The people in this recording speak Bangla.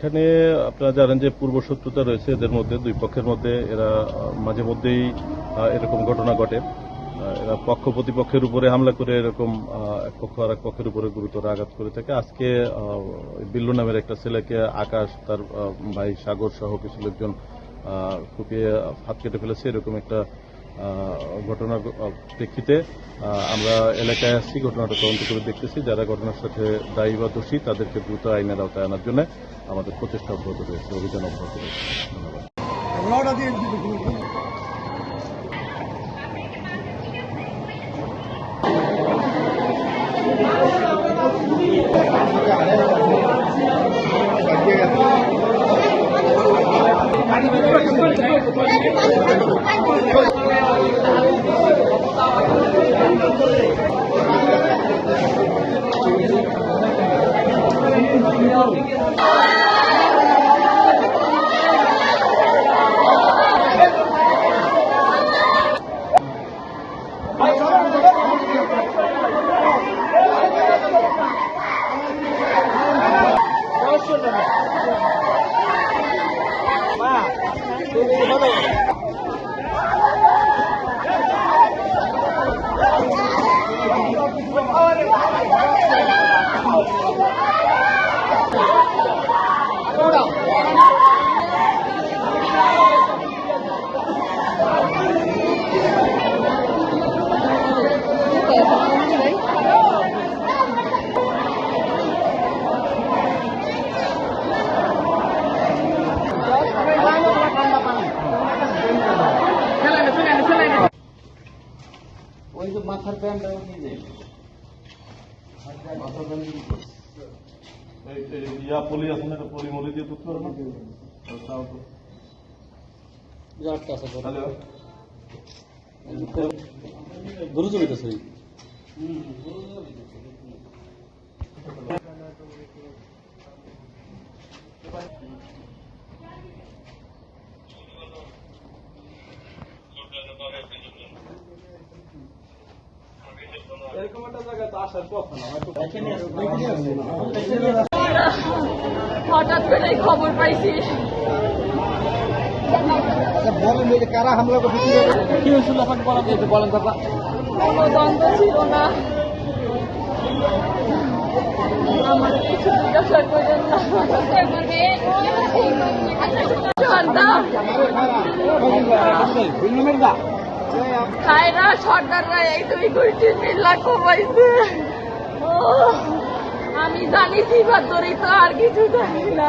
এখানে আপনারা জানেন যে পূর্ব শত্রুতা রয়েছে এদের মধ্যে, দুই পক্ষের মধ্যে। এরা মাঝে মধ্যেই এরকম ঘটনা ঘটে। এরা পক্ষ প্রতিপক্ষের উপরে হামলা করে এরকম এক পক্ষ আর এক পক্ষের উপরে গুরুতর আঘাত করে থাকে। আজকে বিল্লু নামের একটা ছেলেকে আকাশ, তার ভাই সাগর সহ কিছু লোকজন কুপিয়ে হাত কেটে ফেলেছে। এরকম একটা ঘটনার প্রেক্ষিতে আমরা এলাকায় আসছি, ঘটনাটা তদন্ত করে দেখতেছি। যারা ঘটনার সাথে দায়ী বা দোষী তাদেরকে দ্রুত আইনের আওতায় আনার জন্য আমাদের প্রচেষ্টা অব্যাহত রয়েছে, অভিযান অব্যাহত রয়েছে। ধন্যবাদ। ওই যে মাথার ব্যান্ডটা নিয়ে যাই, মাথার ব্যান্ড পলি আছে না, পলি মলি দিয়ে তুলতে পারবো গরু চলিতেছে। এরকম একটা জায়গায় তো আসার কথা না। হঠাৎ করে খবর পাইছি। বলেন কারা হামলা করছে, কি হয়েছিল এখন বলেন কথা। কোনো দ্বন্দ্ব ছিল না, আমার কিছু জিজ্ঞাসা করেন না। খায়রা সর্দাররা এই 2 কোটি লাখ কমাইছে। আমি জানি সিফাত জড়িত, আর কিছু জানি না।